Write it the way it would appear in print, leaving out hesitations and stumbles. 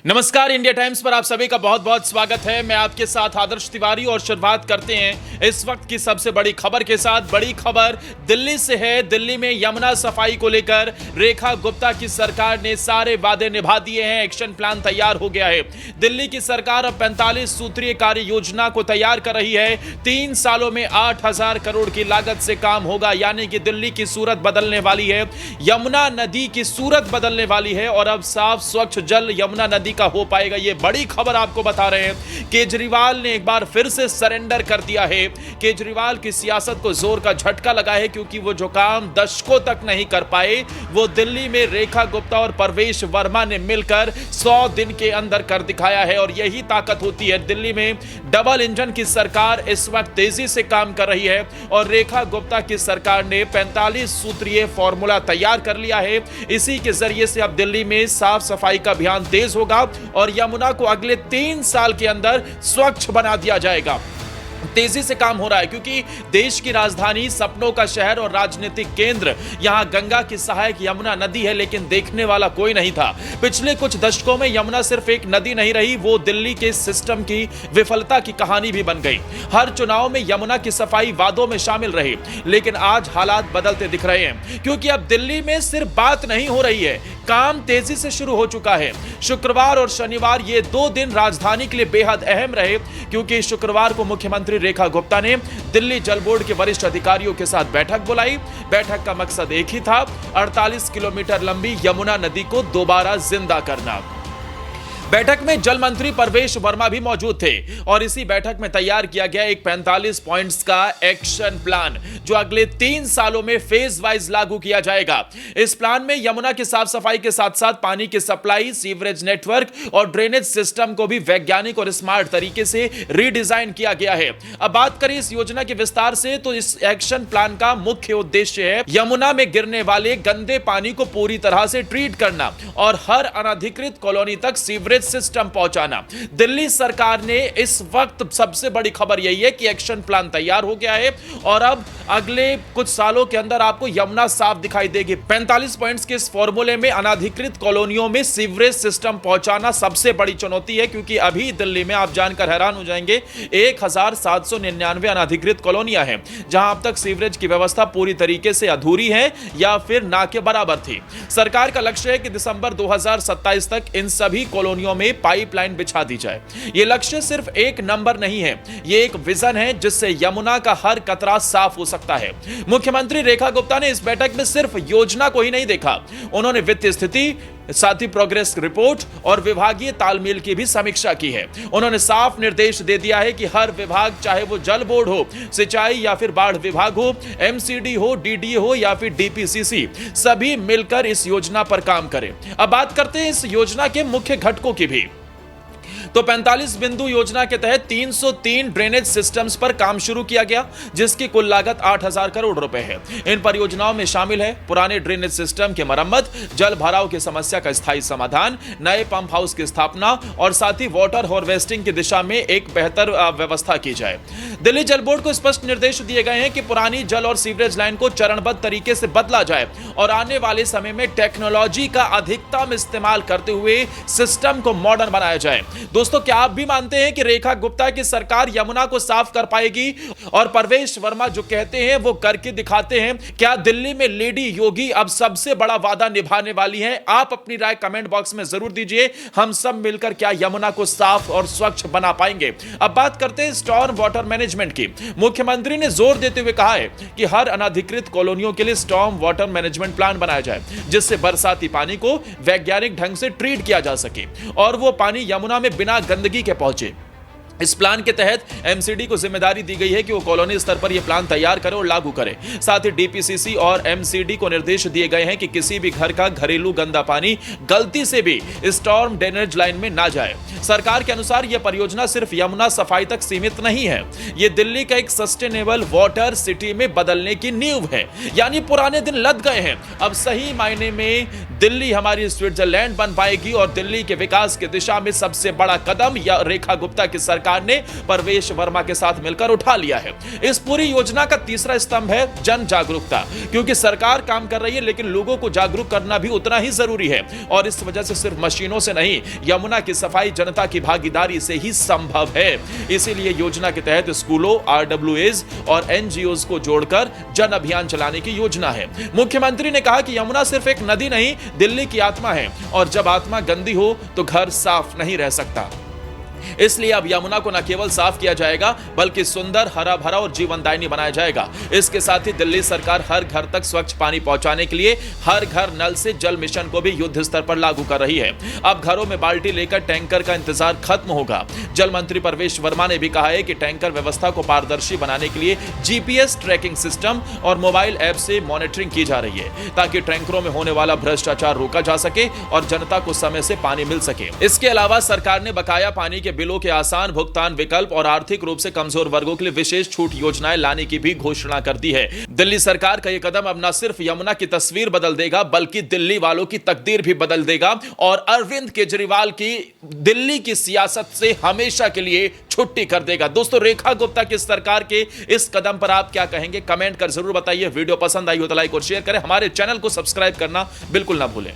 नमस्कार, India times पर आप सभी का बहुत बहुत स्वागत है। मैं आपके साथ आदर्श तिवारी और शुरुआत करते हैं इस वक्त की सबसे बड़ी खबर के साथ। बड़ी खबर दिल्ली से है। दिल्ली में यमुना सफाई को लेकर रेखा गुप्ता की सरकार ने सारे वादे निभा दिए हैं। एक्शन प्लान तैयार हो गया है। दिल्ली की सरकार अब 45 सूत्रीय कार्य योजना को तैयार कर रही है। 3 सालों में 8,000 करोड़ की लागत से काम होगा, यानी कि दिल्ली की सूरत बदलने वाली है। यमुना नदी की सूरत बदलने वाली है और अब साफ स्वच्छ जल यमुना नदी का हो पाएगा। ये बड़ी खबर आपको बता रहे हैं। केजरीवाल ने एक बार फिर से सरेंडर कर दिया है। केजरीवाल की सियासत को जोर का झटका लगा है, क्योंकि वो जो काम दशकों तक नहीं कर पाए वो दिल्ली में रेखा गुप्ता और परवेश वर्मा ने मिलकर 100 दिन के अंदर कर दिखाया है। और यही ताकत होती है। दिल्ली में डबल इंजन की सरकार इस वक्त तेजी से काम कर रही है और रेखा गुप्ता की सरकार ने 45 सूत्रीय फॉर्मूला तैयार कर लिया है। इसी के जरिए से अब दिल्ली में साफ सफाई का अभियान तेज होगा और यमुना को अगले 3 साल के अंदर स्वच्छ बना दिया जाएगा। तेजी से काम हो रहा है, क्योंकि देश की राजधानी, सपनों का शहर और राजनीतिक केंद्र यहां गंगा की सहायक यमुना नदी है, लेकिन देखने वाला कोई नहीं था। पिछले कुछ दशकों में यमुना सिर्फ एक नदी नहीं रही, वो दिल्ली के सिस्टम की विफलता की कहानी भी बन गई। हर चुनाव में यमुना की सफाई वादों में शामिल रही, लेकिन आज हालात बदलते दिख रहे हैं, क्योंकि अब दिल्ली में सिर्फ बात नहीं हो रही है, काम तेजी से शुरू हो चुका है। शुक्रवार और शनिवार ये 2 दिन राजधानी के लिए बेहद अहम रहे, क्योंकि शुक्रवार को मुख्यमंत्री रेखा गुप्ता ने दिल्ली जल बोर्ड के वरिष्ठ अधिकारियों के साथ बैठक बुलाई। बैठक का मकसद एक ही था, 48 किलोमीटर लंबी यमुना नदी को दोबारा जिंदा करना। बैठक में जल मंत्री परवेश वर्मा भी मौजूद थे और इसी बैठक में तैयार किया गया एक 45 पॉइंट्स का एक्शन प्लान, जो अगले 3 सालों में फेज वाइज लागू किया जाएगा। इस प्लान में यमुना की साफ सफाई के साथ साथ पानी की सप्लाई, सीवरेज नेटवर्क और ड्रेनेज सिस्टम को भी वैज्ञानिक और स्मार्ट तरीके से रीडिजाइन किया गया है। अब बात करें इस योजना के विस्तार से, तो इस एक्शन प्लान का मुख्य उद्देश्य है यमुना में गिरने वाले गंदे पानी को पूरी तरह से ट्रीट करना और हर अनधिकृत कॉलोनी तक सीवरेज सिस्टम पहुंचाना। दिल्ली सरकार ने इस वक्त सबसे बड़ी खबर यही है कि एक्शन प्लान तैयार हो गया है और अब अगले कुछ सालों के अंदर आपको यमुना साफ दिखाई देगी। 45 पॉइंट्स के इस फॉर्मूले में अनधिकृत कॉलोनियों में सीवरेज सिस्टम पहुंचाना सबसे बड़ी चुनौती है, क्योंकि अभी दिल्ली में आप जानकर हैरान हो जाएंगे 1799 अनधिकृत कॉलोनियां हैं, जहां अब तक सीवरेज की व्यवस्था पूरी तरीके से अधूरी है या फिर ना के बराबर थी। सरकार का लक्ष्य है कि दिसंबर 2027 तक इन सभी कॉलोनियों में पाइपलाइन बिछा दी जाए। यह लक्ष्य सिर्फ एक नंबर नहीं है, यह एक विजन है जिससे यमुना का हर कतरा साफ हो सकता है। मुख्यमंत्री रेखा गुप्ता ने इस बैठक में सिर्फ योजना को ही नहीं देखा, उन्होंने वित्तीय स्थिति, साथ ही प्रोग्रेस रिपोर्ट और विभागीय तालमेल की भी समीक्षा की है। उन्होंने साफ निर्देश दे दिया है कि हर विभाग, चाहे वो जल बोर्ड हो, सिंचाई या फिर बाढ़ विभाग हो, एमसीडी हो, डीडीए हो या फिर डीपीसीसी, सभी मिलकर इस योजना पर काम करें। अब बात करते हैं इस योजना के मुख्य घटकों की भी। तो 45 बिंदु योजना के तहत 303 ड्रेनेज सिस्टम्स पर काम शुरू किया गया, जिसकी कुल लागत 8,000 करोड़ रुपए है। इन परियोजनाओं में शामिल है पुराने ड्रेनेज सिस्टम की मरम्मत, जल भराव की समस्या का स्थायी समाधान, नए पंप हाउस की स्थापना और साथ ही वाटर हार्वेस्टिंग की दिशा में एक बेहतर व्यवस्था की जाए। दिल्ली जल बोर्ड को स्पष्ट निर्देश दिए गए हैं कि पुरानी जल और सीवरेज लाइन को चरणबद्ध तरीके से बदला जाए और आने वाले समय में टेक्नोलॉजी का अधिकतम इस्तेमाल करते हुए सिस्टम को मॉडर्न बनाया जाए। दोस्तों, क्या आप भी मानते हैं कि रेखा गुप्ता की सरकार यमुना को साफ कर पाएगी और परवेश वर्मा जो कहते हैं वो करके दिखाते हैं? क्या दिल्ली में लेडी योगी अब सबसे बड़ा वादा निभाने वाली है? आप अपनी राय कमेंट बॉक्स में जरूर दीजिए। हम सब मिलकर क्या यमुना को साफ और स्वच्छ बना पाएंगे? अब बात करते हैं स्टॉर्म वाटर मैनेजमेंट की। मुख्यमंत्री ने जोर देते हुए कहा है कि हर अनधिकृत कॉलोनियों के लिए स्टॉर्म वाटर मैनेजमेंट प्लान बनाया जाए, जिससे बरसाती पानी को वैज्ञानिक ढंग से ट्रीट किया जा सके और वो पानी यमुना में बिना गंदगी के पहुंचे। इस प्लान के तहत एमसीडी को जिम्मेदारी दी गई है कि वो कॉलोनी स्तर पर यह प्लान तैयार करे और लागू करे। साथ ही डीपीसीसी और एमसीडी को निर्देश दिए गए हैं कि किसी भी घर का घरेलू गंदा पानी गलती से भी स्टॉर्म ड्रेनेज लाइन में ना जाए। सरकार के अनुसार यह परियोजना सिर्फ यमुना सफाई तक सीमित नहीं है, यह दिल्ली का एक सस्टेनेबल वाटर सिटी में बदलने की नींव है। यानी पुराने दिन लद गए हैं, अब सही मायने में दिल्ली हमारी स्विट्जरलैंड बन पाएगी और दिल्ली के विकास की दिशा में सबसे बड़ा कदम या रेखा गुप्ता की सरकार सरकार ने परवेश वर्मा के साथ मिलकर उठा लिया है। इस पूरी योजना का तीसरा स्तंभ है जन जागरूकता, क्योंकि सरकार काम कर रही है लेकिन लोगों को जागरूक करना भी उतना ही जरूरी है और इस वजह से सिर्फ मशीनों से नहीं, यमुना की सफाई जनता की भागीदारी से ही संभव है। इसीलिए योजना के तहत स्कूलों, आरडब्ल्यूएज और एनजीओज को जोड़कर जन अभियान चलाने की योजना है। मुख्यमंत्री ने कहा कि यमुना सिर्फ एक नदी नहीं, दिल्ली की आत्मा है और जब आत्मा गंदी हो तो घर साफ नहीं रह सकता। इसलिए अब यमुना को न केवल साफ किया जाएगा बल्कि सुंदर, हरा भरा और जीवनदायिनी बनाया जाएगा। इसके साथ ही दिल्ली सरकार हर घर तक स्वच्छ पानी पहुंचाने के लिए हर घर नल से जल मिशन को भी युद्ध स्तर पर लागू कर रही है। अब घरों में बाल्टी लेकर टैंकर का इंतजार खत्म होगा। जल मंत्री परवेश वर्मा ने भी कहा है कि टैंकर व्यवस्था को पारदर्शी बनाने के लिए जीपीएस ट्रैकिंग सिस्टम और मोबाइल ऐप से मॉनिटरिंग की जा रही है ताकि टैंकरों में होने वाला भ्रष्टाचार रोका जा सके और जनता को समय से पानी मिल सके। इसके अलावा सरकार ने बकाया पानी के बिलों के आसान भुगतान विकल्प और आर्थिक रूप से कमजोर वर्गों के लिए विशेष छूट योजनाएं लाने की भी घोषणा कर दी है। दिल्ली सरकार का यह कदम अब न सिर्फ यमुना की तस्वीर बदल देगा बल्कि दिल्ली वालों की तकदीर भी बदल देगा और अरविंद केजरीवाल की दिल्ली की सियासत से हमेशा के लिए छुट्टी कर देगा। दोस्तों, रेखा गुप्ता की सरकार के इस कदम पर आप क्या कहेंगे? कमेंट कर जरूर बताइए। वीडियो पसंद आई हो तो लाइक और शेयर करें। हमारे चैनल को सब्सक्राइब करना बिल्कुल ना भूलें।